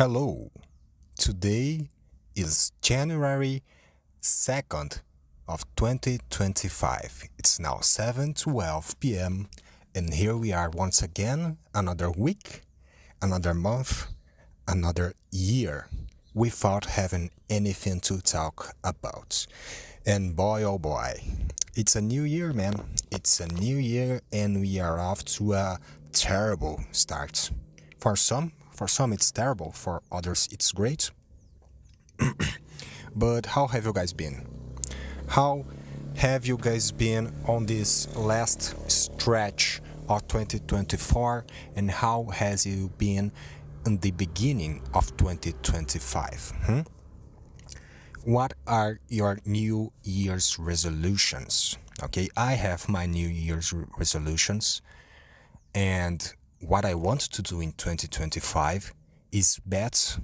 Hello. Today is January 2nd of 2025. It's now 7:12 p.m. and here we are once again, another week, another month, another year without having anything to talk about. And boy oh boy, it's a new year, man. It's a new year and we are off to a terrible start. For some it's terrible, for others it's great. But how have you guys been? How have you guys been on this last stretch of 2024 and how has you been in the beginning of 2025? What are your New Year's resolutions? Okay, I have my New Year's resolutions, and what I want to do in 2025 is bet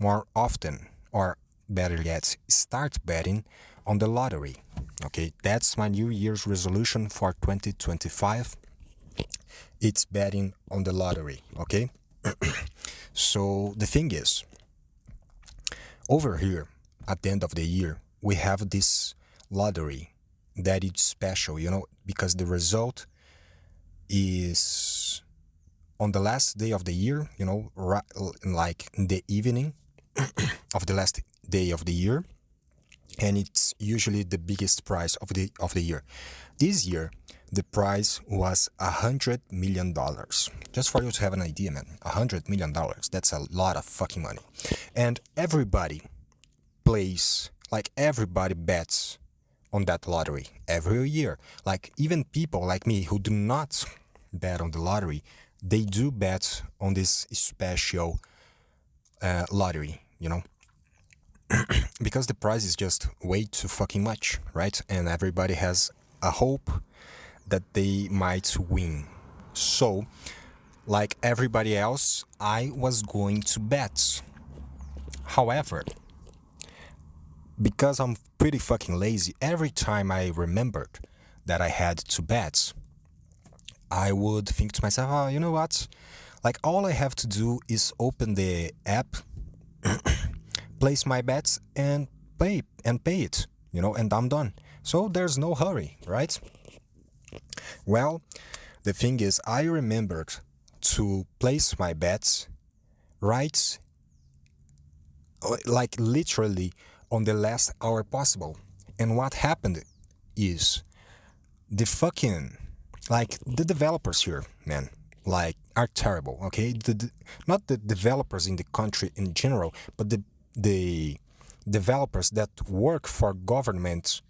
more often, or better yet, start betting on the lottery. Okay, that's my New Year's resolution for 2025. It's betting on the lottery. Okay, so the thing is, over here at the end of the year, we have this lottery that is special, because the result is on the last day of the year, like in the evening of the last day of the year, and it's usually the biggest prize of the year. This year, the prize was $100 million. Just for you to have an idea, man, $100 million. That's a lot of fucking money, and everybody plays, like everybody bets on that lottery every year. Like even people like me who do not bet on the lottery, they do bet on this special lottery, because the price is just way too fucking much, right? And everybody has a hope that they might win. So, like everybody else, I was going to bet. However, because I'm pretty fucking lazy, every time I remembered that I had to bet, I would think to myself, oh, you know what? Like all I have to do is open the app, place my bets and pay it, and I'm done. So there's no hurry, right? Well, the thing is, I remembered to place my bets right, like literally on the last hour possible. And what happened is the fucking, like the developers here, man, like are terrible. Okay, not the developers in the country in general, but the developers that work for government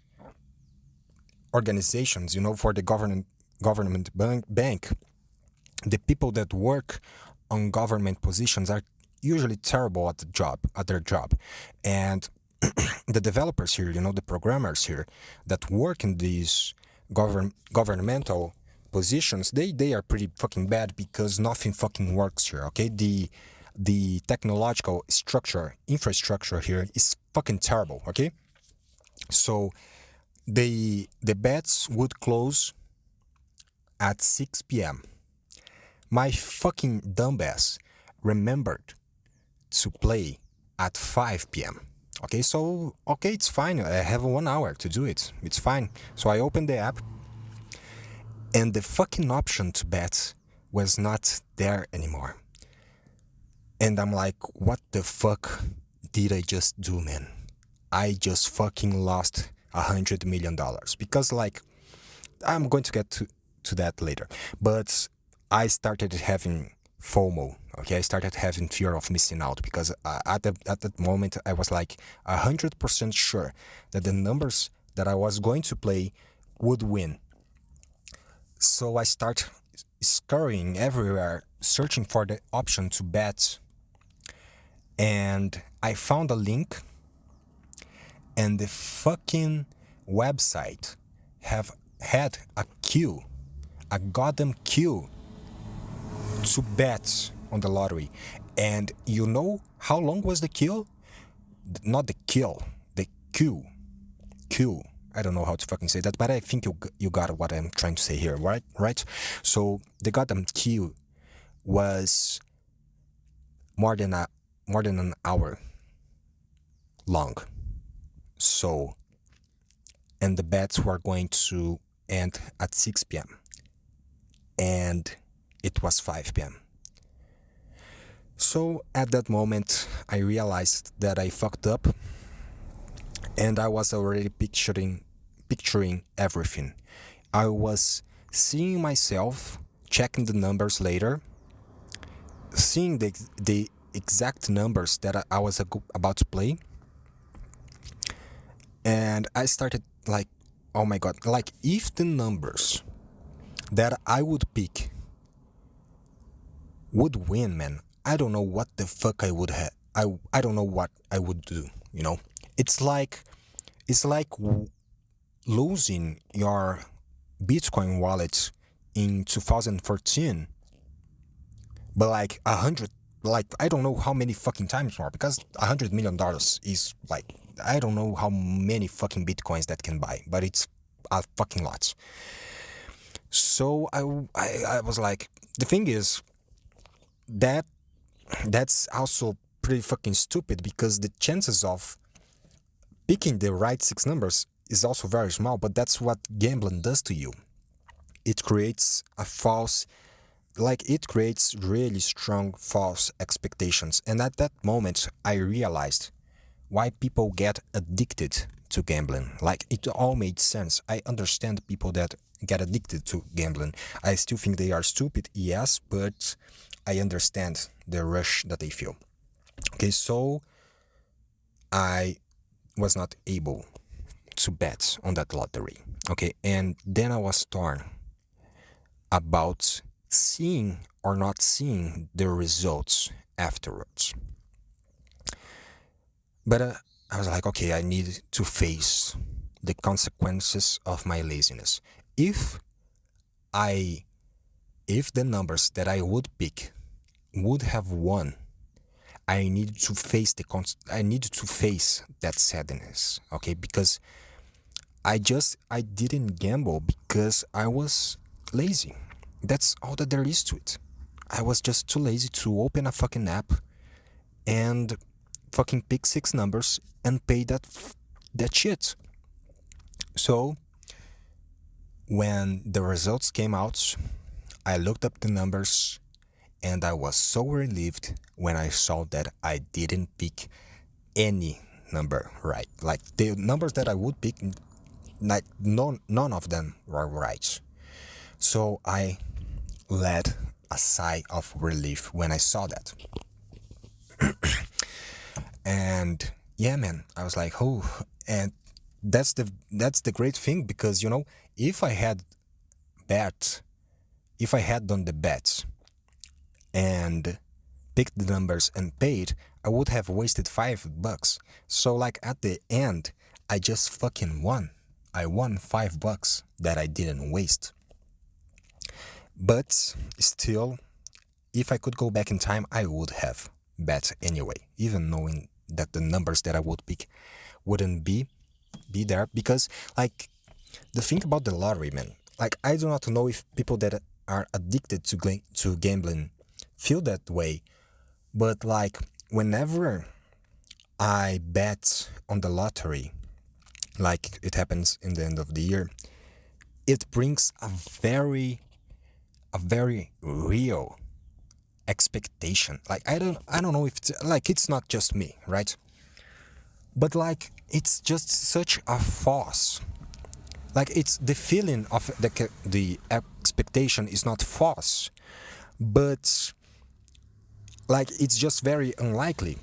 organizations, for the government bank. The people that work on government positions are usually terrible at their job, and the developers here, the programmers here that work in these governmental positions, they are pretty fucking bad because nothing fucking works here. Okay, the technological infrastructure here is fucking terrible. Okay, so the bets would close at 6 p.m. My fucking dumbass remembered to play at 5 p.m. Okay, it's fine. I have 1 hour to do it. It's fine. So I opened the app, and the fucking option to bet was not there anymore. And I'm like, what the fuck did I just do, man? I just fucking lost $100 million. Because, like, I'm going to get to that later. But I started having FOMO. Okay, I started having fear of missing out because at that moment I was like 100% sure that the numbers that I was going to play would win. So I start scurrying everywhere, searching for the option to bet, and I found a link, and the fucking website had a goddamn queue to bet on the lottery. And you know how long was the queue? Not the kill, the queue. I don't know how to fucking say that, but I think you got what I'm trying to say here, right? So the goddamn queue was more than more than an hour long. So, and the bets were going to end at 6 p.m. and it was 5 p.m. So at that moment, I realized that I fucked up, and I was already picturing everything. I was seeing myself, checking the numbers later, seeing the exact numbers that I was about to play, and I started like, oh my god, like if the numbers that I would pick would win, man, I don't know what the fuck I would have. I don't know what I would do. You know, it's like it's like losing your Bitcoin wallet in 2014, but like 100, like I don't know how many fucking times more, because $100 million is like, I don't know how many fucking Bitcoins that can buy, but it's a fucking lot. So I was like, the thing is that that's also pretty fucking stupid, because the chances of picking the right six numbers is also very small, but that's what gambling does to you. It creates a false, like it creates really strong false expectations. And at that moment, I realized why people get addicted to gambling. Like it all made sense. I understand people that get addicted to gambling. I still think they are stupid, yes, but I understand the rush that they feel. Okay, so I was not able to bet on that lottery. Okay, and then I was torn about seeing or not seeing the results afterwards. But I was like, okay, I need to face the consequences of my laziness. If I, if the numbers that I would pick would have won, I need to face I need to face that sadness, okay? Because I didn't gamble because I was lazy. That's all that there is to it. I was just too lazy to open a fucking app and fucking pick six numbers and pay that shit. So when the results came out, I looked up the numbers and I was so relieved when I saw that I didn't pick any number right. Like the numbers that I would pick, like none of them were right. So I let a sigh of relief when I saw that. And yeah, man, I was like, oh, and that's the great thing, because you know, if I had bet, if I had done the bets and picked the numbers and paid, I would have wasted $5. So like at the end, I just fucking won. I won $5 that I didn't waste. But still, if I could go back in time, I would have bet anyway, even knowing that the numbers that I would pick wouldn't be there. Because like the thing about the lottery, man, like I do not know if people that are addicted to gambling feel that way, but like whenever I bet on the lottery, like it happens in the end of the year, it brings a very real expectation. Like I don't know if it's like, it's not just me, right? But like it's just such a false, like it's the feeling of the expectation is not false, but like it's just very unlikely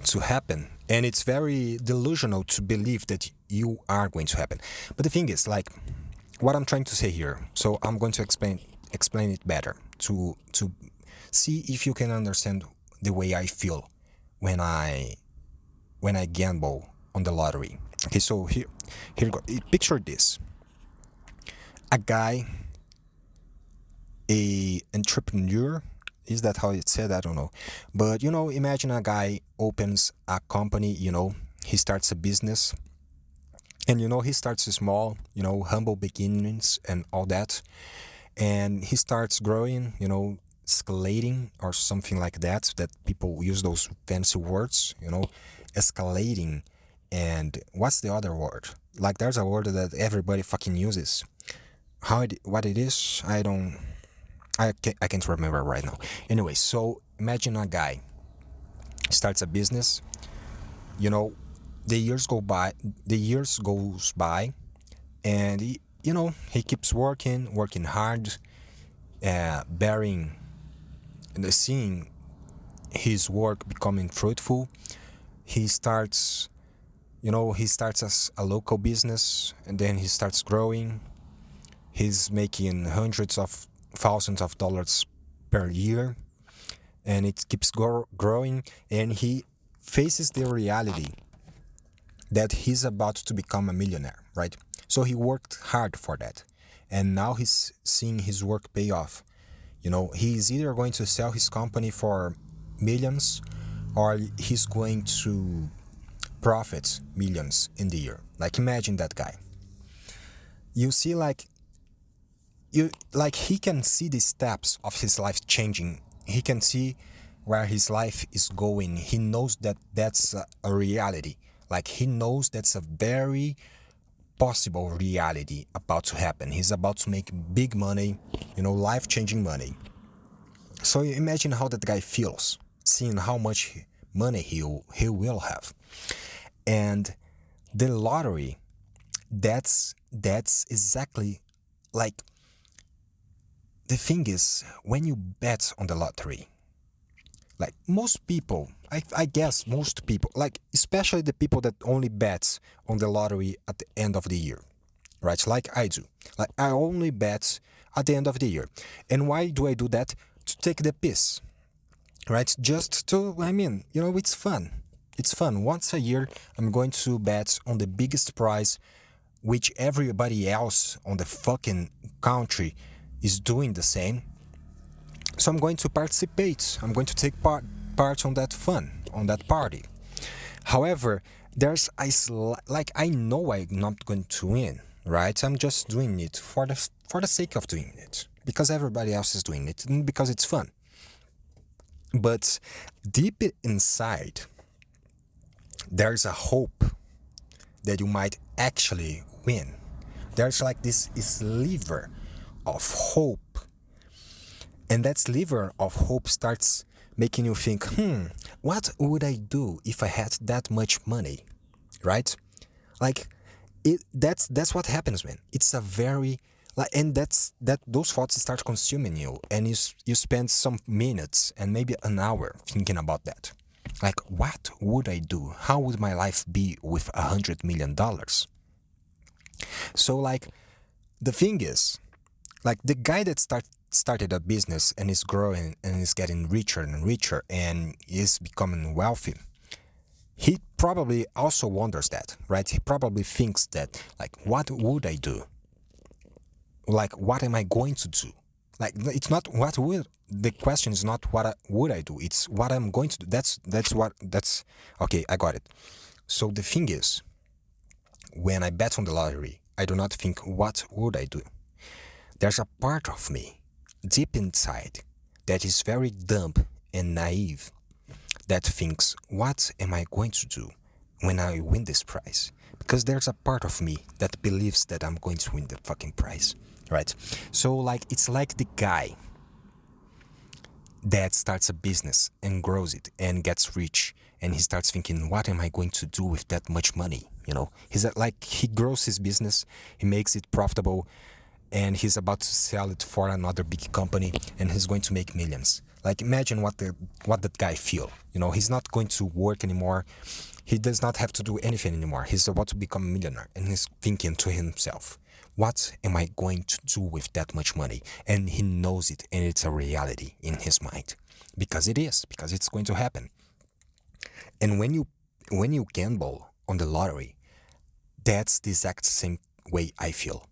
to happen, and it's very delusional to believe that you are going to happen. But the thing is, like, what I'm trying to say here, so I'm going to explain it better to see if you can understand the way I feel when I gamble on the lottery. Okay, so here you go. Picture this: a guy, a entrepreneur. Is that how it's said? I don't know. But you know, imagine a guy opens a company. You know, he starts a business, and you know, he starts small. You know, humble beginnings and all that, and he starts growing. You know, escalating or something like that, that people use those fancy words, escalating. And what's the other word? Like there's a word that everybody fucking uses. What it is, I can't remember right now. Anyway, so imagine a guy starts a business, you know, the years goes by, and he keeps working hard, bearing and seeing his work becoming fruitful. He starts, he starts as a local business, and then he starts growing. He's making hundreds of thousands of dollars per year, and it keeps growing, and he faces the reality that he's about to become a millionaire, right? So he worked hard for that, and now he's seeing his work pay off. He's either going to sell his company for millions, or he's going to profit millions in the year. Like imagine that guy. You see, he can see the steps of his life changing. He can see where his life is going. He knows that that's a reality. Like he knows that's a very possible reality about to happen. He's about to make big money, life-changing money. So you imagine how that guy feels, seeing how much money he will have. And the lottery, that's exactly like, the thing is, when you bet on the lottery, like most people, I guess most people, like especially the people that only bet on the lottery at the end of the year, right? Like I do. Like I only bet at the end of the year. And why do I do that? To take the piss, right? Just to, it's fun. It's fun. Once a year, I'm going to bet on the biggest prize, which everybody else on the fucking country is doing the same. So I'm going to participate. I'm going to take part on that fun, on that party. However, there's I know I'm not going to win, right? I'm just doing it for the sake of doing it, because everybody else is doing it and because it's fun. But deep inside, there's a hope that you might actually win. There's like this sliver of hope. And that sliver of hope starts making you think, what would I do if I had that much money? Right? Like that's what happens, man. It's a very and those thoughts start consuming you, and you spend some minutes and maybe an hour thinking about that. Like, what would I do? How would my life be with $100 million? So like, the thing is, like the guy that started a business and is growing and is getting richer and richer and is becoming wealthy, he probably also wonders that, right? He probably thinks that, like, what would I do? Like, what am I going to do? Like, it's not the question is not would I do? It's what I'm going to do. That's okay. I got it. So the thing is, when I bet on the lottery, I do not think what would I do. There's a part of me deep inside that is very dumb and naive, that thinks, what am I going to do when I win this prize? Because there's a part of me that believes that I'm going to win the fucking prize, right? So like, it's like the guy that starts a business and grows it and gets rich, and he starts thinking, what am I going to do with that much money? He's like, he grows his business, he makes it profitable, and he's about to sell it for another big company, and he's going to make millions. Like, imagine what that guy feel. He's not going to work anymore. He does not have to do anything anymore. He's about to become a millionaire, and he's thinking to himself, what am I going to do with that much money? And he knows it, and it's a reality in his mind, because it's going to happen. And when you gamble on the lottery, that's the exact same way I feel.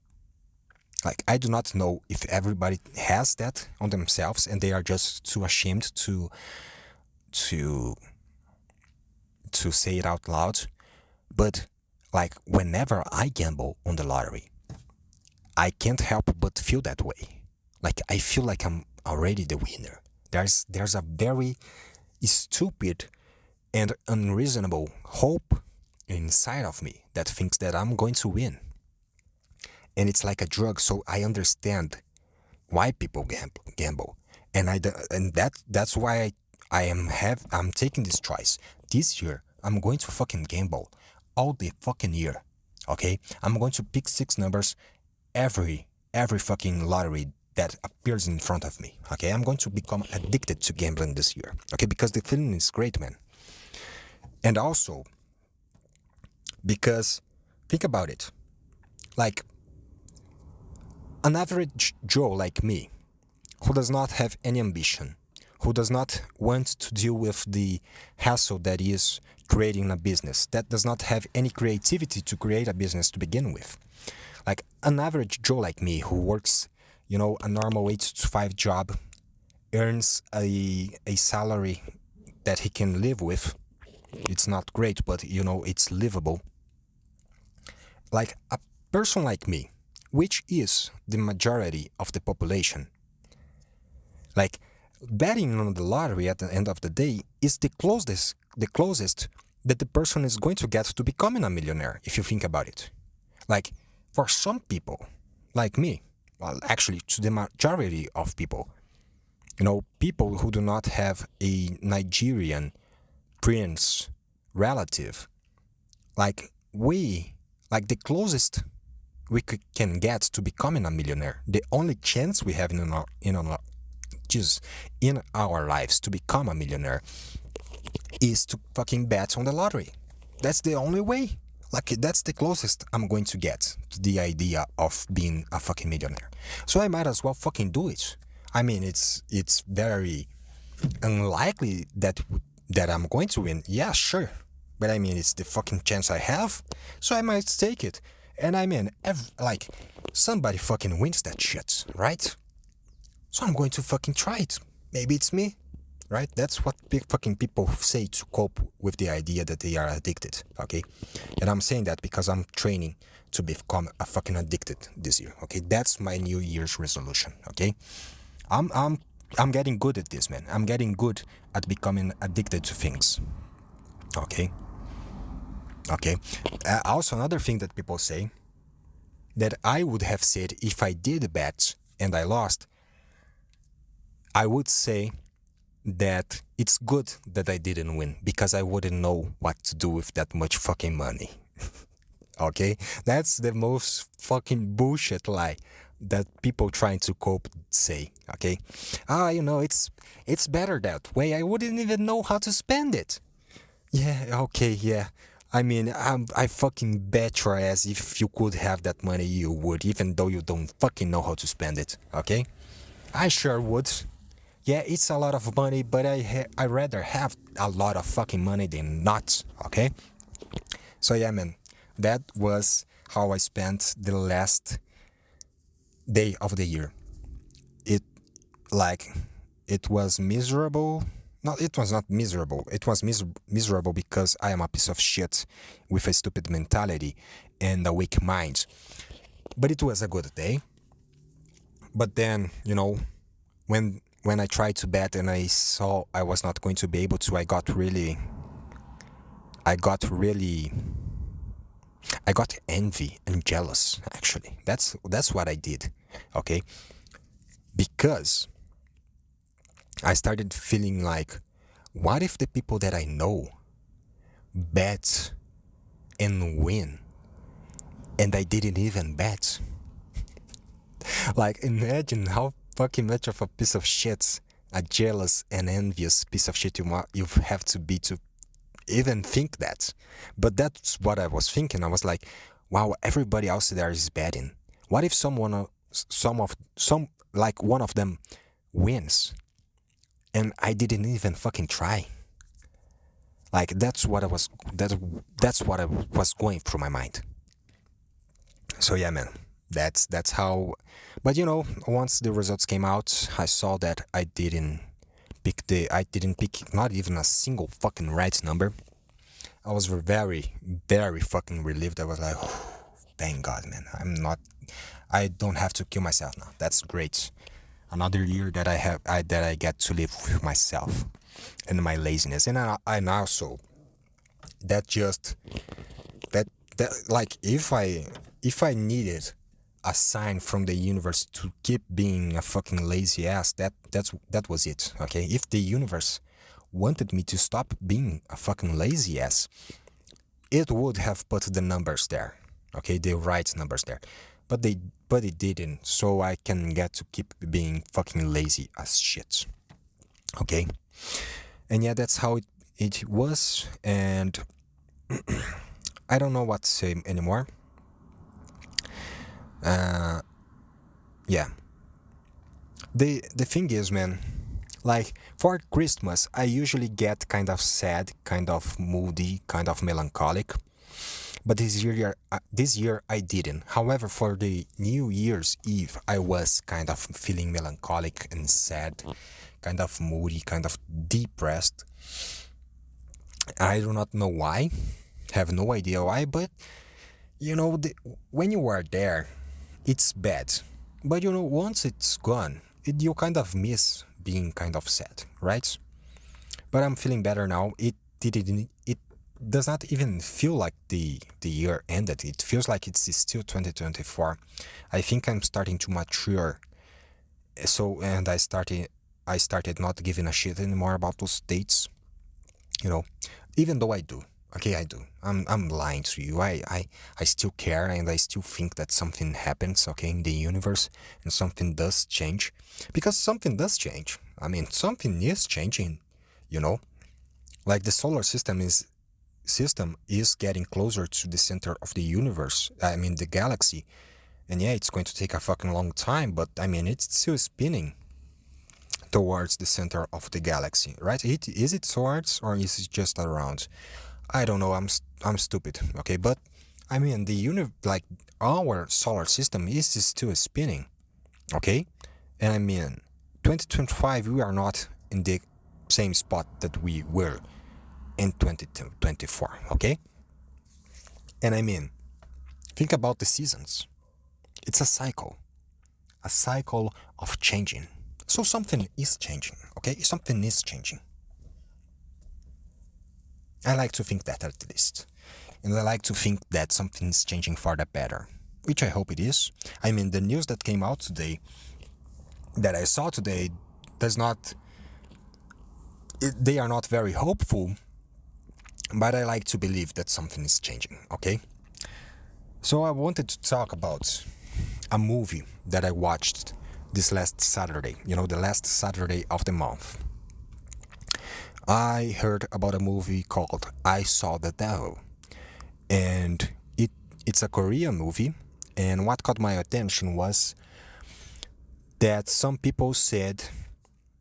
Like, I do not know if everybody has that on themselves and they are just too ashamed to say it out loud. But like, whenever I gamble on the lottery, I can't help but feel that way. Like, I feel like I'm already the winner. There's a very stupid and unreasonable hope inside of me that thinks that I'm going to win. And it's like a drug, so I understand why people gamble. And that's why I'm taking this choice. This year I'm going to fucking gamble all the fucking year. Okay? I'm going to pick six numbers every fucking lottery that appears in front of me. Okay? I'm going to become addicted to gambling this year. Okay? Because the feeling is great, man. And also because think about it. Like an average Joe like me who does not have any ambition, who does not want to deal with the hassle that is creating a business, that does not have any creativity to create a business to begin with. Like an average Joe like me who works, a normal 8 to 5 job, earns a salary that he can live with. It's not great, but it's livable. Like a person like me, which is the majority of the population, like betting on the lottery at the end of the day is the closest that the person is going to get to becoming a millionaire, if you think about it. Like for some people, like me, well, actually to the majority of people, people who do not have a Nigerian prince relative, like the closest can get to becoming a millionaire, the only chance we have in our lives to become a millionaire is to fucking bet on the lottery. That's the only way. Like that's the closest I'm going to get to the idea of being a fucking millionaire. So I might as well fucking do it. I mean, it's very unlikely that I'm going to win. Yeah, sure. But I mean, it's the fucking chance I have, so I might take it. And I mean, like somebody fucking wins that shit, right? So I'm going to fucking try it. Maybe it's me, right? That's what fucking people say to cope with the idea that they are addicted, okay? And I'm saying that because I'm training to become a fucking addicted this year, okay? That's my New Year's resolution, okay? I'm I'm I'm getting good at this, man. I'm getting good at becoming addicted to things, okay? Okay. Also, another thing that people say that I would have said if I did bet and I lost, I would say that it's good that I didn't win because I wouldn't know what to do with that much fucking money. Okay? That's the most fucking bullshit lie that people trying to cope say. Okay? It's better that way. I wouldn't even know how to spend it. Yeah, okay, yeah. I mean, I fucking bet your ass if you could have that money, you would, even though you don't fucking know how to spend it, okay? I sure would. Yeah, it's a lot of money, but I rather have a lot of fucking money than not, okay? So yeah, man, that was how I spent the last day of the year. It, like, it was miserable. No, it was not miserable. It was miserable because I am a piece of shit with a stupid mentality and a weak mind. But it was a good day. But then, when I tried to bet and I saw I was not going to be able to, I got really I got envy and jealous, actually. That's what I did. Okay? Because I started feeling like, what if the people that I know bet and win and I didn't even bet? Like, imagine how fucking much of a piece of shit, a jealous and envious piece of shit you have to be to even think that. But that's what I was thinking. I was like, wow, everybody else there is betting. What if one of them wins and I didn't even fucking try? Like that's what I was going through my mind. So yeah, man, that's how. But once the results came out, I saw that I didn't pick not even a single fucking right number. I was very, very fucking relieved. I was like, thank God, man. I don't have to kill myself now. That's great. another year that that I get to live with myself and my laziness, and also that just that that like if I needed a sign from the universe to keep being a fucking lazy ass, that was it. Okay, if the universe wanted me to stop being a fucking lazy ass, it would have put the numbers there, okay, the right numbers there, but it didn't, so I can get to keep being fucking lazy as shit. Okay, and yeah, that's how it was, and I don't know what to say anymore. Uh, yeah, the thing is, man, like for Christmas, I usually get kind of sad, kind of moody, kind of melancholic. But this year I didn't. However, for the New Year's Eve, I was kind of feeling melancholic and sad, kind of moody, kind of depressed. I do not know why, have no idea why, but when you are there, it's bad. But once it's gone, you kind of miss being kind of sad, right? But I'm feeling better now. It does not even feel like the year ended. It feels like it's still 2024. I think I'm starting to mature. So and I started not giving a shit anymore about those dates, you know. Even though I do. Okay, I do. I'm lying to you. I still care and I still think that something happens, okay, in the universe, and something does change. Because something does change. I mean, something is changing, you know? Like the solar system is getting closer to the center of the universe. I mean, the galaxy. And yeah, it's going to take a fucking long time, but I mean, it's still spinning towards the center of the galaxy, right? Is it towards or is it just around? I don't know. I'm stupid. Okay, but I mean, like our solar system is still spinning. Okay, and I mean, 2025 we are not in the same spot that we were in 2024. Okay, and I mean, think about the seasons. It's a cycle of changing. So something is changing. Okay, something is changing. I like to think that at least. And I like to think that something's changing for the better, which I hope it is. I mean, the news that came out today, that I saw today, does not, they are not very hopeful, but I like to believe that something is changing, okay? So I wanted to talk about a movie that I watched this last Saturday, the last Saturday of the month. I heard about a movie called I Saw the Devil, and it's a Korean movie. And what caught my attention was that some people said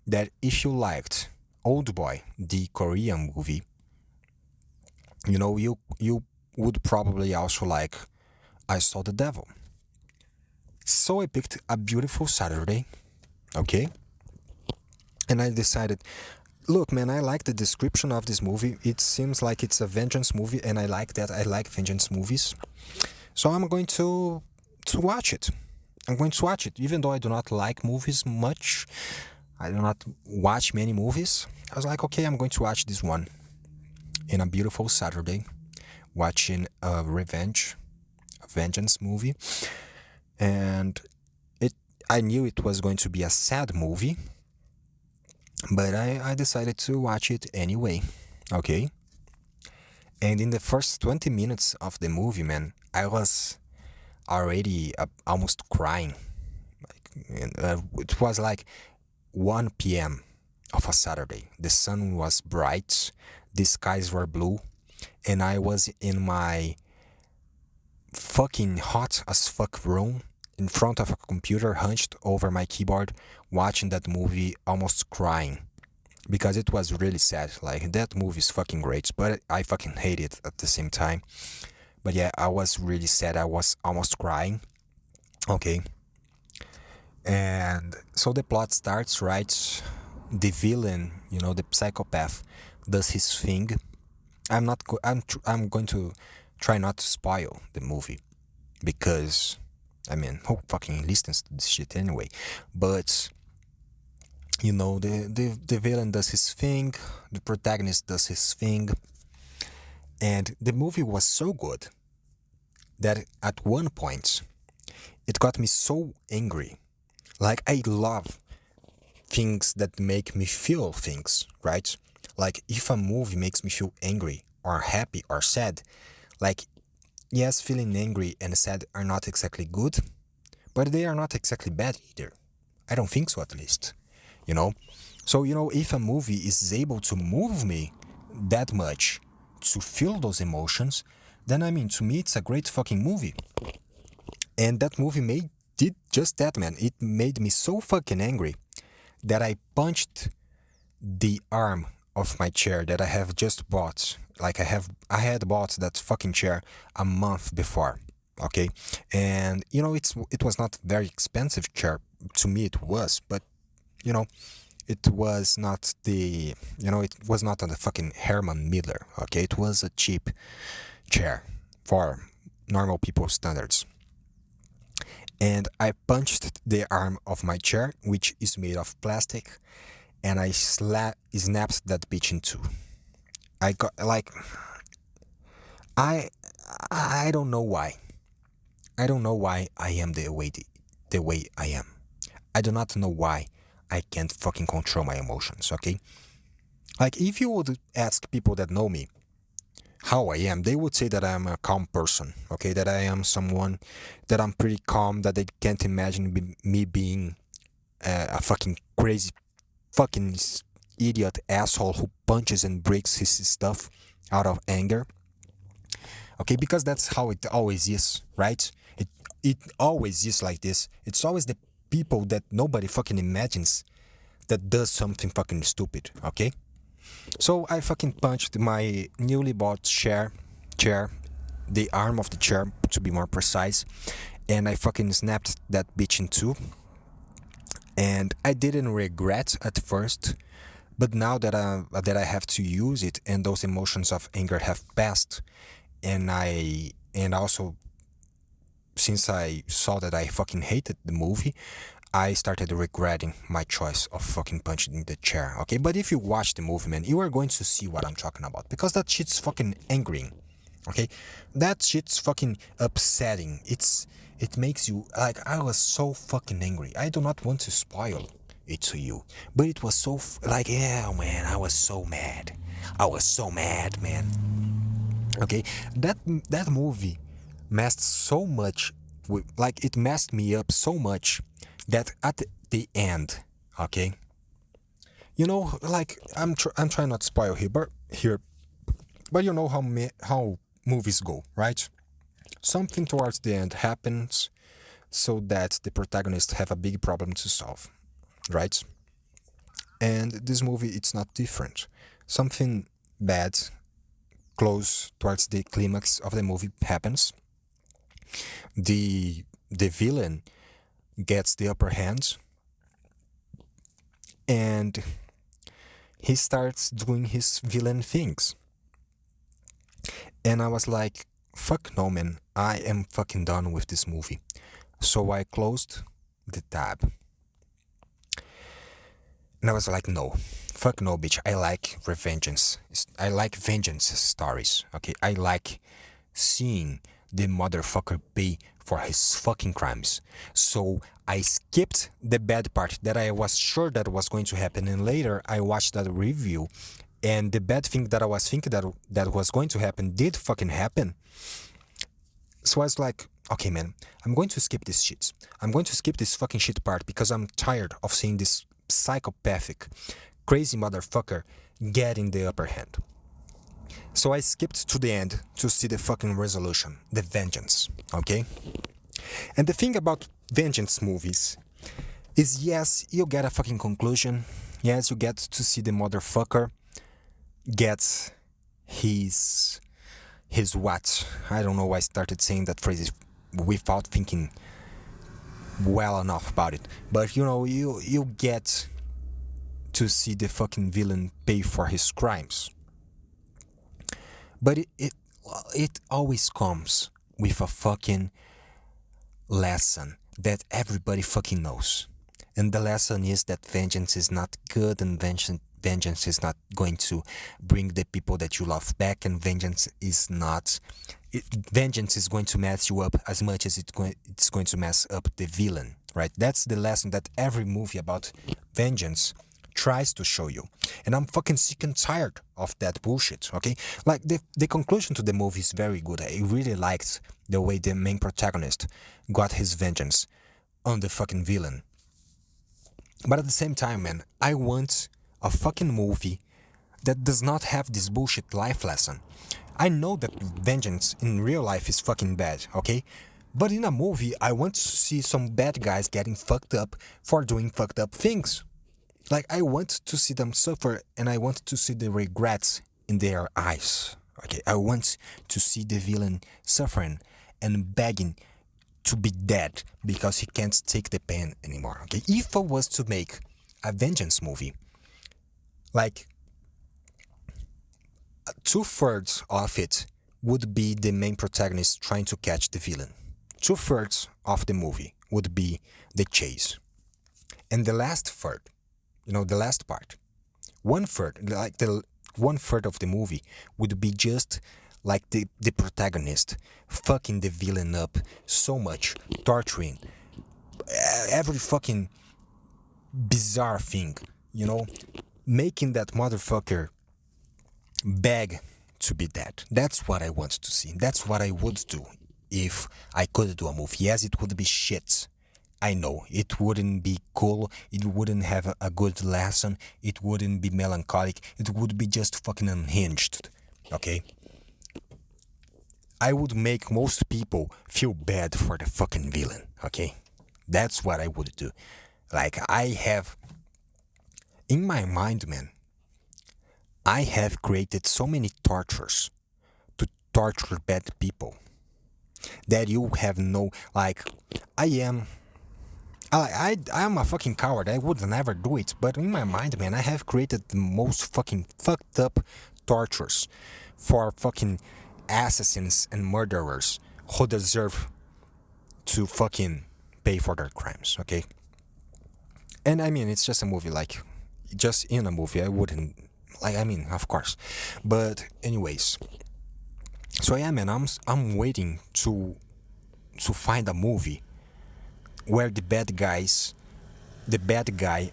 that if you liked Old Boy, the Korean movie, you would probably also like I Saw the Devil. So I picked a beautiful Saturday, okay? And I decided, look, man, I like the description of this movie. It seems like it's a vengeance movie, and I like that. I like vengeance movies. So I'm going to watch it. I'm going to watch it, even though I do not like movies much. I do not watch many movies. I was like, okay, I'm going to watch this one in a beautiful Saturday, watching a vengeance movie, and I knew it was going to be a sad movie, but I decided to watch it anyway. Okay, and in the first 20 minutes of the movie, man, I was already almost crying. It was like 1 p.m. of a Saturday. The sun was bright, the skies were blue, and I was in my fucking hot as fuck room in front of a computer, hunched over my keyboard, watching that movie, almost crying. Because it was really sad. Like, that movie is fucking great, but I fucking hate it at the same time. But yeah, I was really sad. I was almost crying. Okay. And so the plot starts, right? The villain, the psychopath, does his thing. I'm going to try not to spoil the movie, because I mean, who fucking listens to this shit anyway? But The villain does his thing, the protagonist does his thing, and the movie was so good that at one point it got me so angry. Like, I love things that make me feel things, right? Like, if a movie makes me feel angry or happy or sad, like, yes, feeling angry and sad are not exactly good, but they are not exactly bad either. I don't think so, at least. You know? So, if a movie is able to move me that much to feel those emotions, then I mean, to me, it's a great fucking movie. And that movie did just that, man. It made me so fucking angry that I punched the arm of my chair that I have just bought. Like, I had bought that fucking chair a month before. Okay, and it was not very expensive chair. To me it was, but you know it was not it was not on the fucking Herman Miller. Okay, it was a cheap chair for normal people standards. And I punched the arm of my chair, which is made of plastic, and I snapped that bitch in two. I got like I I don't know why. I don't know why I am the way I am. I do not know why I can't fucking control my emotions, okay? Like, if you would ask people that know me how I am, they would say that I am a calm person, okay? That I am someone that I'm pretty calm, that they can't imagine me being a fucking crazy fucking idiot asshole who punches and breaks his stuff out of anger. Okay, because that's how it always is, right? It always is like this. It's always the people that nobody fucking imagines that does something fucking stupid, okay? So I fucking punched my newly bought chair, the arm of the chair to be more precise, and I fucking snapped that bitch in two. And I didn't regret at first, but now that I have to use it and those emotions of anger have passed, and also since I saw that I fucking hated the movie, I started regretting my choice of fucking punching the chair. Okay, but if you watch the movie, man, you are going to see what I'm talking about, because that shit's fucking angering. Okay, that shit's fucking upsetting. It makes you like, I was so fucking angry. I do not want to spoil it to you, but it was so like, yeah, man, I was so mad. I was so mad, man. Okay, that that movie messed so much with, like, it messed me up so much that at the end, okay, like, I'm trying not to spoil here, but you know how movies go, right? Something towards the end happens so that the protagonist have a big problem to solve, right? And this movie, it's not different. Something bad close towards the climax of the movie happens. The villain gets the upper hand, and he starts doing his villain things. And I was like, fuck no, man, I am fucking done with this movie. So I closed the tab. And I was like, no, fuck no, bitch. I like revengeance. I like vengeance stories. Okay, I like seeing the motherfucker pay for his fucking crimes. So I skipped the bad part that I was sure that was going to happen, and later I watched that review, and the bad thing that I was thinking that was going to happen did fucking happen. So I was like, okay, man, I'm going to skip this shit. I'm going to skip this fucking shit part because I'm tired of seeing this psychopathic, crazy motherfucker getting the upper hand. So I skipped to the end to see the fucking resolution, the vengeance, okay? And the thing about vengeance movies is, yes, you get a fucking conclusion. Yes, you get to see the motherfucker gets his what? I don't know why I started saying that phrase without thinking well enough about it. But you get to see the fucking villain pay for his crimes. But it always comes with a fucking lesson that everybody fucking knows. And the lesson is that vengeance is not good, and vengeance is not going to bring the people that you love back, and vengeance is not. Vengeance is going to mess you up as much as it's going to mess up the villain, right? That's the lesson that every movie about vengeance tries to show you. And I'm fucking sick and tired of that bullshit, okay? Like, the conclusion to the movie is very good. I really liked the way the main protagonist got his vengeance on the fucking villain. But at the same time, man, I want a fucking movie that does not have this bullshit life lesson. I know that vengeance in real life is fucking bad, okay? But in a movie, I want to see some bad guys getting fucked up for doing fucked up things. Like, I want to see them suffer, and I want to see the regrets in their eyes. Okay, I want to see the villain suffering and begging to be dead because he can't take the pain anymore. Okay, if I was to make a vengeance movie, like, 2/3 of it would be the main protagonist trying to catch the villain. 2/3 of the movie would be the chase, and the last third, the last part, 1/3, like the 1/3 of the movie would be just like the protagonist fucking the villain up so much, torturing every fucking bizarre thing, making that motherfucker beg to be dead. That's what I want to see. That's what I would do if I could do a movie. Yes, it would be shit. I know, it wouldn't be cool, it wouldn't have a good lesson, it wouldn't be melancholic, it would be just fucking unhinged, okay? I would make most people feel bad for the fucking villain, okay? That's what I would do. Like, I have, in my mind, man, I have created so many tortures to torture bad people that you have no, like, I am a fucking coward. I would never do it. But in my mind, man, I have created the most fucking fucked up tortures for fucking assassins and murderers who deserve to fucking pay for their crimes, okay? And I mean, it's just a movie, like, just in a movie, I wouldn't, like, I mean, of course. But anyways, so yeah, man, I'm waiting to find a movie where the bad guy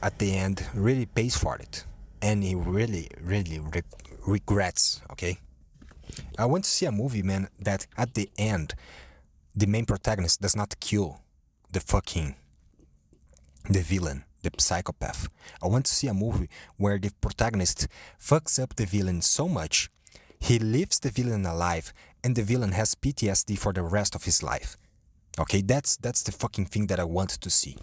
at the end really pays for it, and he really regrets, okay? I want to see a movie, man, that at the end the main protagonist does not kill the villain, the psychopath. I want to see a movie where the protagonist fucks up the villain so much he leaves the villain alive, and the villain has PTSD for the rest of his life. Okay, that's the fucking thing that I want to see.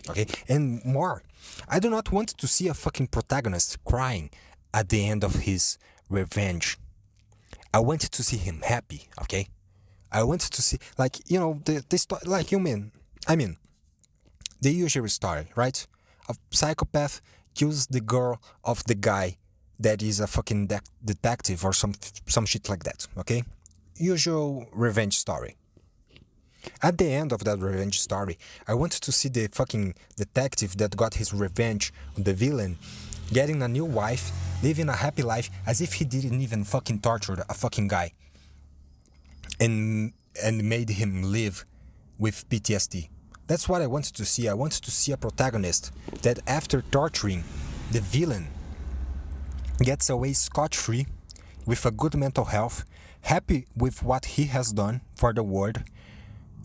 Okay, and more, I do not want to see a fucking protagonist crying at the end of his revenge. I want to see him happy. Okay, I want to see, like, like, I mean, the usual story, right? A psychopath kills the girl of the guy that is a fucking detective or some shit like that. Okay, usual revenge story. At the end of that revenge story, I want to see the fucking detective that got his revenge on the villain getting a new wife, living a happy life as if he didn't even fucking torture a fucking guy and made him live with PTSD. That's what I want to see. I want to see a protagonist that, after torturing the villain, gets away scot-free with a good mental health, happy with what he has done for the world,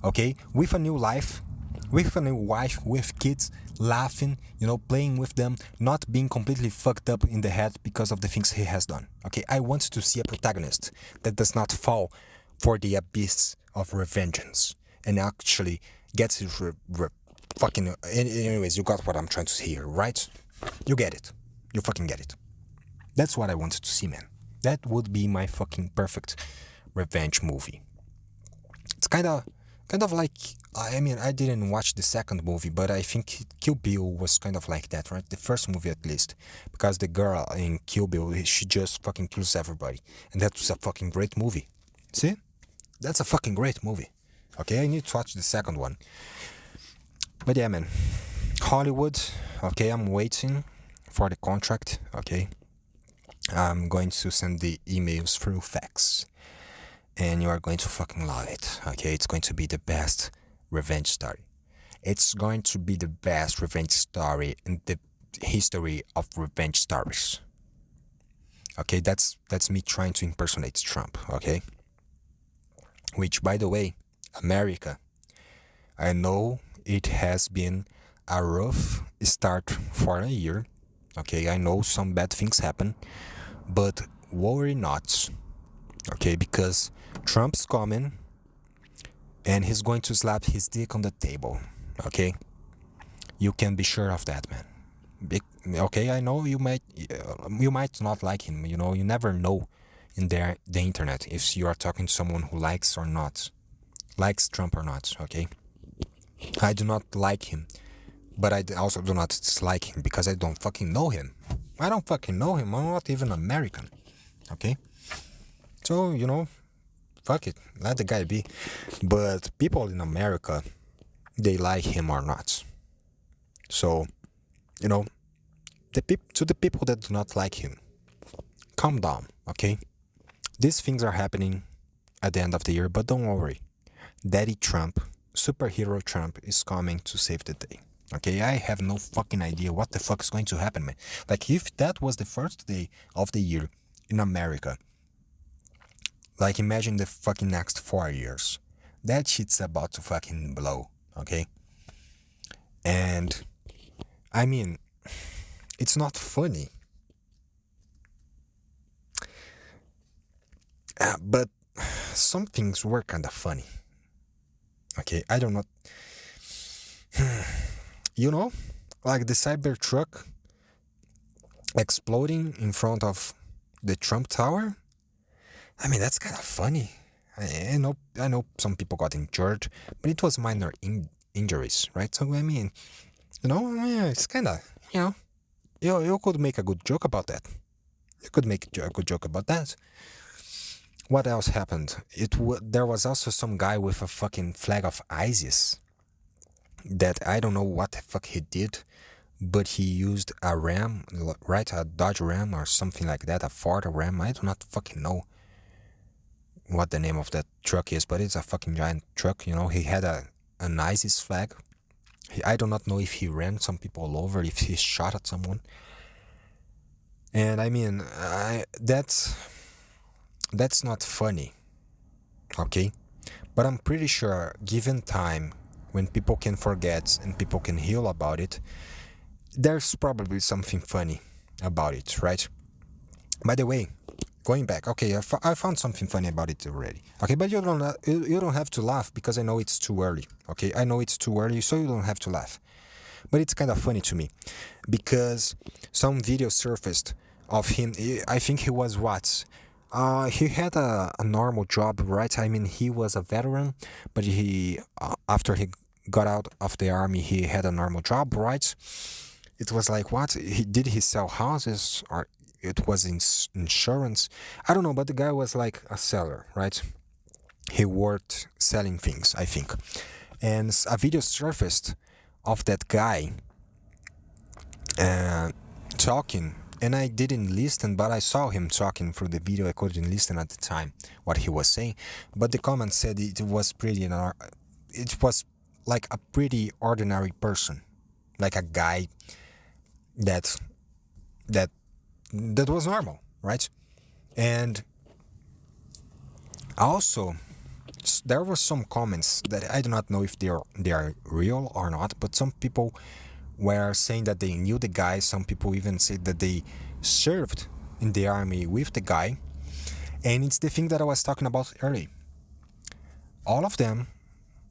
okay, with a new life, with a new wife, with kids, laughing, playing with them, not being completely fucked up in the head because of the things he has done. Okay, I want to see a protagonist that does not fall for the abyss of revengeance and actually gets his fucking. Anyways, you got what I'm trying to say here, right? You get it. You fucking get it. That's what I wanted to see, man. That would be my fucking perfect revenge movie. It's kind of like, I mean, I didn't watch the second movie, but I think Kill Bill was kind of like that, right? The first movie at least, because the girl in Kill Bill, she just fucking kills everybody, and that was a fucking great movie. See? That's a fucking great movie. Okay, I need to watch the second one. But yeah, man, Hollywood, okay, I'm waiting for the contract, okay. I'm going to send the emails through fax, and you are going to fucking love it, okay. It's going to be the best revenge story. It's going to be the best revenge story in the history of revenge stories. Okay, that's me trying to impersonate Trump, okay? Which, by the way, America, I know it has been a rough start for a year, okay? I know some bad things happen, but worry not, okay? Because Trump's coming and he's going to slap his dick on the table, okay? You can be sure of that, man. Okay, I know you might not like him. You know, you never know in the internet if you are talking to someone who likes Trump or not. Okay, I do not like him, but I also do not dislike him because I don't fucking know him. I don't fucking know him. I'm not even American. Okay, so fuck it, let the guy be. But people in America, they like him or not. So, you know. To the people that do not like him, calm down, okay? These things are happening at the end of the year, but don't worry. Daddy Trump, superhero Trump, is coming to save the day. Okay, I have no fucking idea what the fuck is going to happen, man. Like, if that was the first day of the year in America, like, imagine the fucking next 4 years. That shit's about to fucking blow, okay? And, I mean, it's not funny. But some things were kind of funny. Okay, I don't know. Like the Cybertruck exploding in front of the Trump Tower. I mean, that's kind of funny. I know some people got injured, but it was minor injuries, right? So I mean, it's kind of, you could make a good joke about that. You could make a good joke about that. What else happened? There was also some guy with a fucking flag of ISIS that I don't know what the fuck he did, but he used a Ram, right? A Dodge Ram or something like that, a Ford Ram. I do not fucking know what the name of that truck is, but it's a fucking giant truck. He had an ISIS flag. I do not know if he ran some people over, if he shot at someone. And I mean, that's not funny, okay? But I'm pretty sure, given time, when people can forget and people can heal about it, there's probably something funny about it, right? By the way, going back, okay, I found something funny about it already. Okay, but you don't have to laugh because I know it's too early. Okay, I know it's too early, so you don't have to laugh. But it's kind of funny to me because some video surfaced of him. I think he was what? He had a normal job, right? I mean, he was a veteran, but he after he got out of the army, he had a normal job, right? It was like, what? He sell houses, or it was insurance? I don't know, but the guy was like a seller, right? He worked selling things, I think. And a video surfaced of that guy talking, and I didn't listen, but I saw him talking through the video. I couldn't listen at the time what he was saying, but the comment said it was it was like a pretty ordinary person, like a guy that was normal, right? And also there were some comments that I do not know if they are real or not, but some people were saying that they knew the guy. Some people even said that they served in the army with the guy. And it's the thing that I was talking about earlier. All of them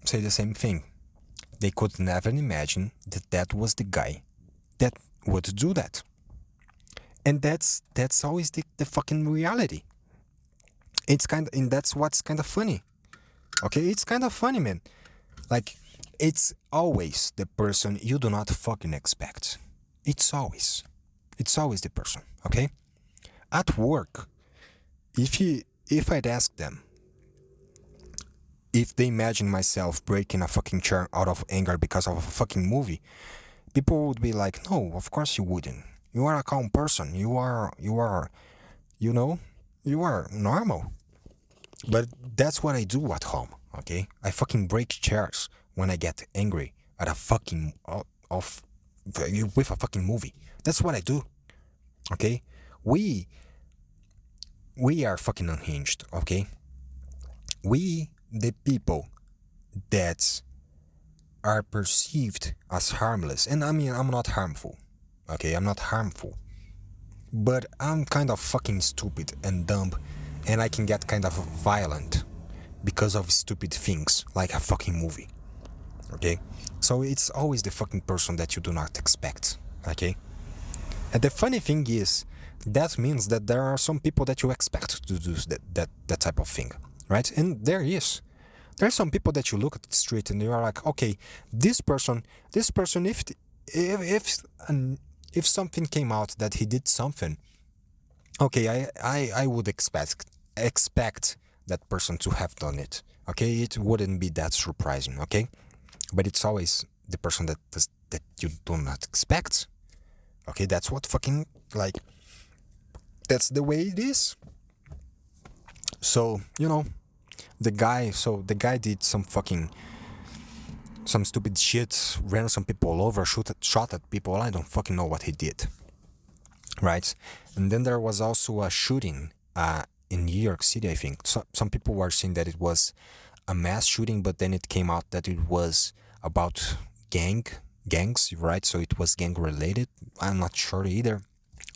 say the same thing. They could never imagine that was the guy that would do that. And that's always the fucking reality. And that's what's kind of funny. Okay, it's kind of funny, man. Like, it's always the person you do not fucking expect. It's always the person, okay? At work, if I'd ask them if they imagine myself breaking a fucking chair out of anger because of a fucking movie, People would be like, no, of course you wouldn't. You are a calm person. You know, you are normal. But that's what I do at home, okay? I fucking break chairs when I get angry at a fucking of with a fucking movie. That's what I do, okay? We we are fucking unhinged, okay? We the people that are perceived as harmless, and I mean I'm not harmful, okay? I'm not harmful, but I'm kind of fucking stupid and dumb, and I can get kind of violent because of stupid things like a fucking movie. Okay? So it's always the fucking person that you do not expect. Okay? And the funny thing is, that means that there are some people that you expect to do that type of thing. Right? And there is. There are some people that you look at the street and you are like, okay, this person, if something came out that he did something, okay, I would expect that person to have done it. Okay, it wouldn't be that surprising. Okay, but it's always the person that you do not expect. Okay, that's what fucking like. That's the way it is. So the guy did some stupid shit, ran some people over, shot at people. I don't fucking know what he did. Right, and then there was also a shooting in New York City. I think some people were saying that it was a mass shooting, but then it came out that it was about gangs, right? So it was gang related. I'm not sure either.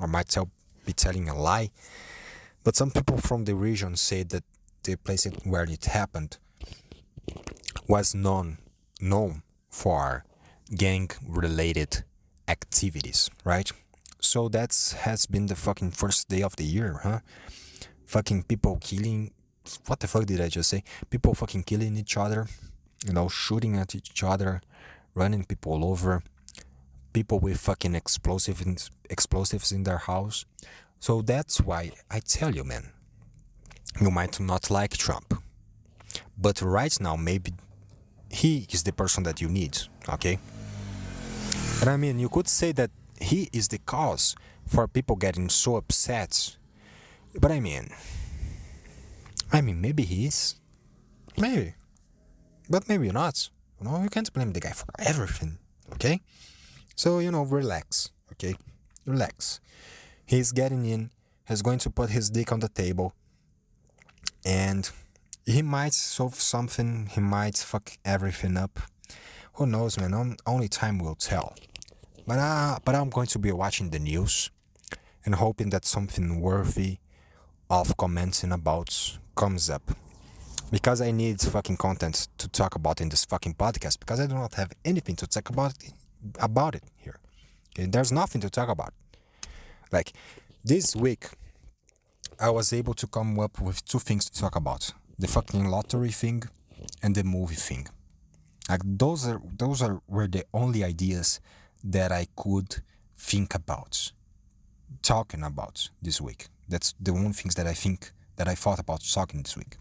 I might be telling a lie, but some people from the region said that the place where it happened was known for gang related activities, right? So that's has been the fucking first day of the year, huh? Fucking people killing. What the fuck did I just say? People fucking killing each other, shooting at each other, running people over, people with fucking explosives in their house. So that's why I tell you, man, you might not like Trump, but right now maybe he is the person that you need, okay? And I mean, you could say that he is the cause for people getting so upset, but I mean, maybe he is, maybe, but maybe not. You can't blame the guy for everything, okay? So relax, okay? Relax. He's getting in. He's going to put his dick on the table, and he might solve something. He might fuck everything up. Who knows, man? Only time will tell. But I'm going to be watching the news and hoping that something worthy of commenting about comes up. Because I need fucking content to talk about in this fucking podcast, because I do not have anything to talk about it here. Okay? There's nothing to talk about. Like this week, I was able to come up with two things to talk about: the fucking lottery thing and the movie thing. Like those were the only ideas that I could think about talking about this week. That's the one things that I thought about talking this week.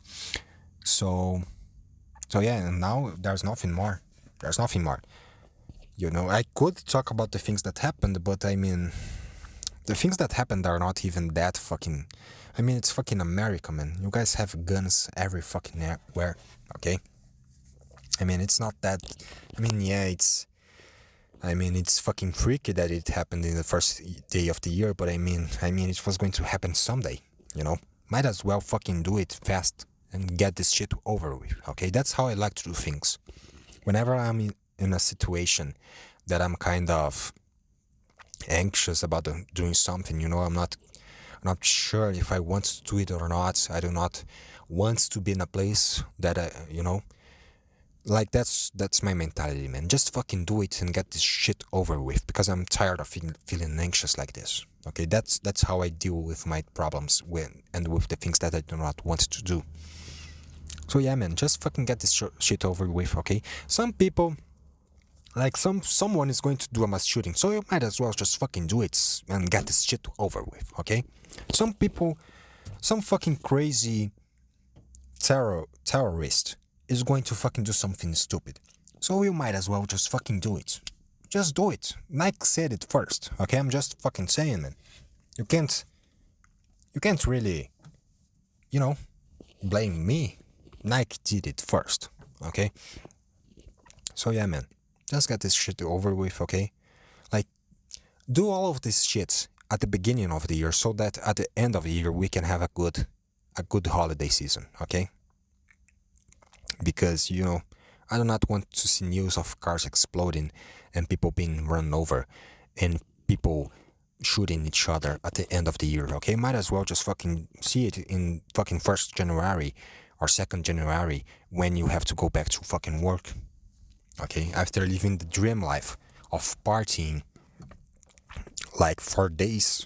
So yeah, and now there's nothing more. There's nothing more. I could talk about the things that happened, but I mean, the things that happened are not even that fucking. I mean, it's fucking America, man. You guys have guns every fucking where, okay? I mean, it's not that. I mean, yeah, it's fucking freaky that it happened in the first day of the year, but I mean, it was going to happen someday, Might as well fucking do it fast and get this shit over with, okay? That's how I like to do things. Whenever I'm in a situation that I'm kind of anxious about doing something, I'm not sure if I want to do it or not. I do not want to be in a place that like that's my mentality, man. Just fucking do it and get this shit over with, because I'm tired of feeling anxious like this. Okay, that's how I deal with my problems with the things that I do not want to do. So yeah, man, just fucking get this shit over with, okay? Some people, like someone is going to do a mass shooting, so you might as well just fucking do it and get this shit over with, okay? Some people, some fucking crazy terrorist is going to fucking do something stupid, so you might as well just fucking do it, Just do it. Nike said it first. Okay, I'm just fucking saying, man. You can't you can't really, you know, blame me. Nike did it first. Okay? So yeah, man. Just get this shit over with, okay? Like, do all of this shit at the beginning of the year so that at the end of the year we can have a good holiday season, okay? Because, I do not want to see news of cars exploding and people being run over and people shooting each other at the end of the year, okay? Might as well just fucking see it in fucking 1st January or 2nd January when you have to go back to fucking work, okay? After living the dream life of partying like 4 days,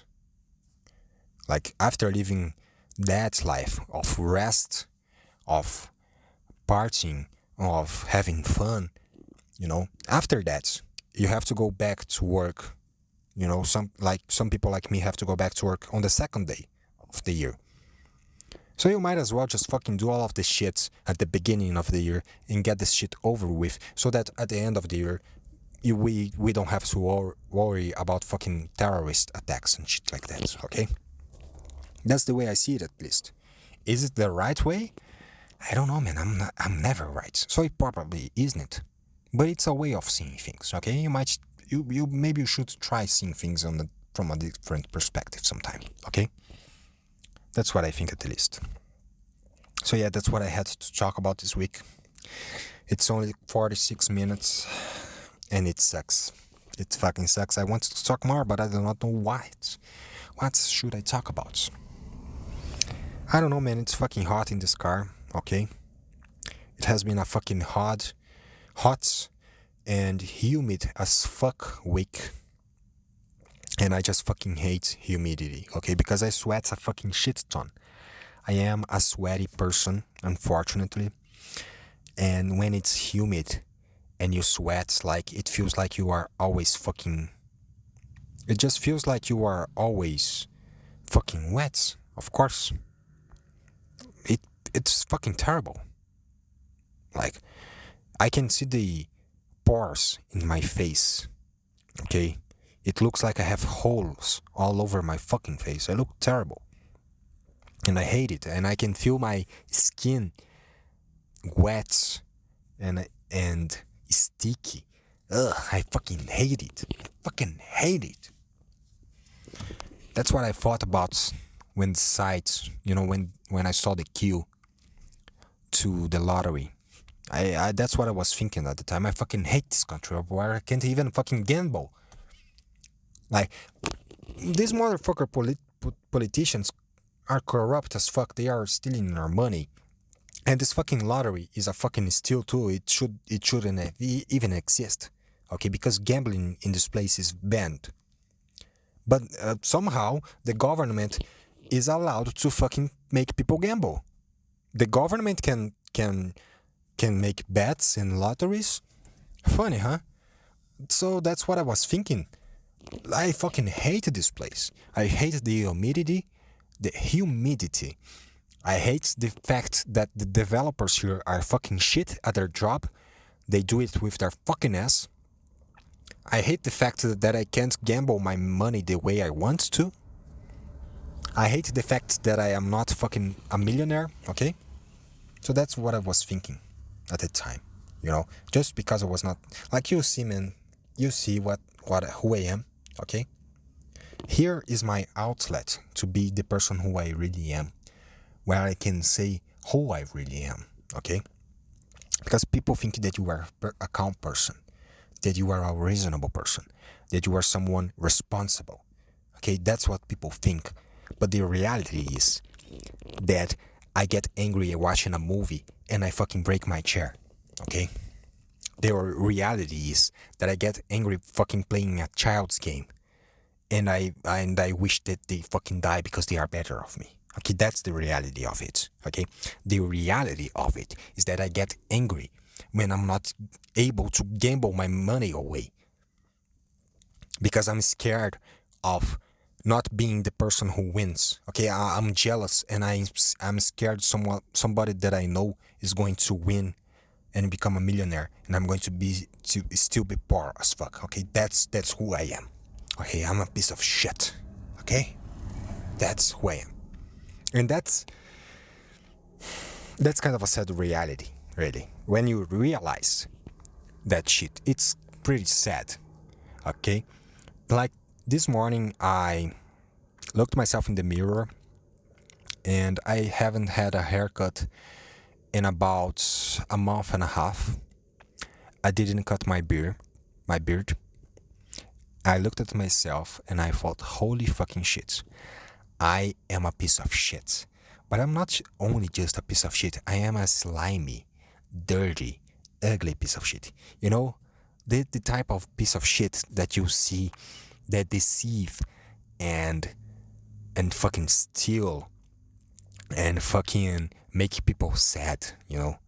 like after living that life of rest, of partying, of having fun, after that, you have to go back to work. Some people like me have to go back to work on the 2nd day of the year. So you might as well just fucking do all of this shit at the beginning of the year and get this shit over with, so that at the end of the year, we don't have to worry about fucking terrorist attacks and shit like that, okay? That's the way I see it, at least. Is it the right way? I don't know, man. I'm never right. So it probably isn't. But it's a way of seeing things, okay? Maybe you should try seeing things from a different perspective sometime, okay? That's what I think, at least. So yeah, that's what I had to talk about this week. It's only 46 minutes, and it sucks. It fucking sucks. I want to talk more, but I do not know what. What should I talk about? I don't know, man. It's fucking hot in this car, okay? It has been a fucking hot and humid as fuck week. And I just fucking hate humidity, okay? Because I sweat a fucking shit ton. I am a sweaty person, unfortunately. And when it's humid and you sweat, like, it feels like you are always fucking... It just feels like you are always fucking wet, of course. It's fucking terrible. Like, I can see the pores in my face, okay? It looks like I have holes all over my fucking face. I look terrible. And I hate it. And I can feel my skin wet and sticky. Ugh, I fucking hate it. Fucking hate it. That's what I thought about when when I saw the queue to the lottery. That's what I was thinking at the time. I fucking hate this country where I can't even fucking gamble. Like, these motherfucker politicians are corrupt as fuck. They are stealing our money. And this fucking lottery is a fucking steal too. It shouldn't even exist. Okay, because gambling in this place is banned. But somehow the government is allowed to fucking make people gamble. The government can make bets and lotteries. Funny, huh? So that's what I was thinking. I fucking hate this place. I hate the humidity. I hate the fact that the developers here are fucking shit at their job. They do it with their fucking ass. I hate the fact that I can't gamble my money the way I want to. I hate the fact that I am not fucking a millionaire, okay? So that's what I was thinking at the time, just because I was not, like, you see, man, you see who I am, okay? Here is my outlet to be the person who I really am, where I can say who I really am, okay? Because people think that you are a calm person, that you are a reasonable person, that you are someone responsible, okay? That's what people think. But the reality is that I get angry watching a movie and I fucking break my chair, okay? The reality is that I get angry fucking playing a child's game and I wish that they fucking die because they are better of me. Okay, that's the reality of it, okay? The reality of it is that I get angry when I'm not able to gamble my money away because I'm scared of not being the person who wins. Okay, I'm jealous and I'm scared somebody that I know is going to win and become a millionaire, and I'm going to still be poor as fuck. Okay, that's who I am. Okay, I'm a piece of shit. Okay, that's who I am, and that's kind of a sad reality, really. When you realize that shit, it's pretty sad. Okay, like this morning, I looked myself in the mirror, and I haven't had a haircut in about a month and a half. I didn't cut my beard. I looked at myself and I thought, holy fucking shit. I am a piece of shit. But I'm not only just a piece of shit. I am a slimy, dirty, ugly piece of shit. You know, the type of piece of shit that you see that deceive and fucking steal and fucking make people sad, you know.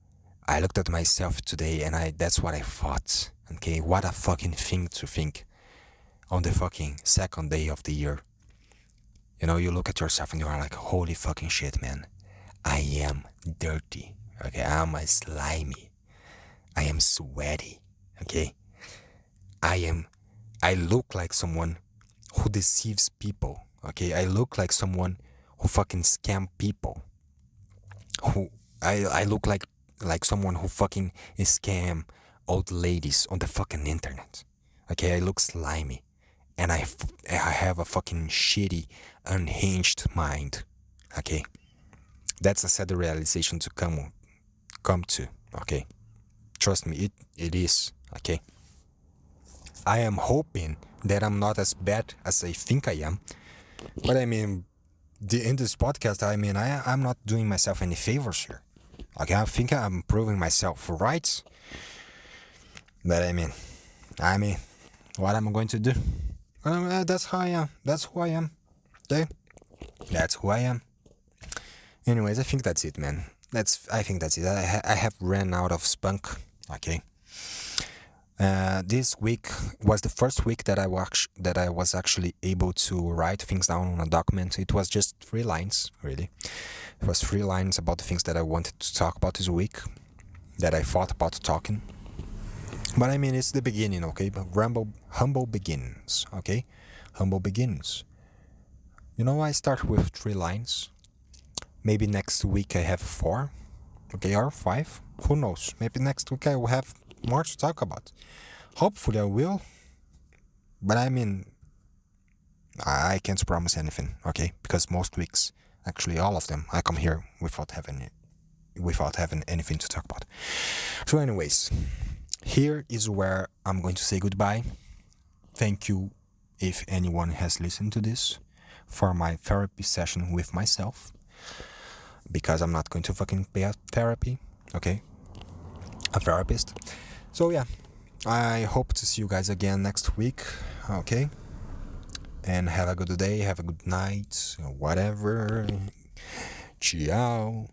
I looked at myself today and that's what I thought. Okay, what a fucking thing to think on the fucking second day of the year. You know, you look at yourself and you are like, holy fucking shit, man. I am dirty. Okay, I'm a slimy. I am sweaty. Okay. I look like someone who deceives people. Okay, I look like someone who fucking scam people. I look like someone who fucking scam old ladies on the fucking internet. Okay, I look slimy, and I have a fucking shitty, unhinged mind. Okay, that's a sad realization to come to. Okay, trust me, it is. Okay, I am hoping that I'm not as bad as I think I am, but I mean, in this podcast, I mean, I'm not doing myself any favors here. Okay, I think I'm proving myself right. But I mean, what am I going to do? That's how I am. That's who I am. Okay? That's who I am. Anyways, I think that's it, man. I think that's it. I have ran out of spunk. Okay. This week was the first week that I was actually able to write things down on a document. It was just 3 lines, really. It was 3 lines about the things that I wanted to talk about this week, that I thought about talking. But I mean, it's the beginning, okay? Humble beginnings, okay? Humble beginnings. You know, I start with 3 lines. Maybe next week I have 4, okay, or 5. Who knows? Maybe next week I will have more to talk about. Hopefully I will. But I mean, I can't promise anything, okay? Because most weeks, actually all of them, I come here without having anything to talk about. So anyways, here is where I'm going to say goodbye. Thank you, if anyone has listened to this, for my therapy session with myself. Because I'm not going to fucking pay a therapy, okay? A therapist. So yeah, I hope to see you guys again next week, okay? And have a good day, have a good night, whatever. Ciao.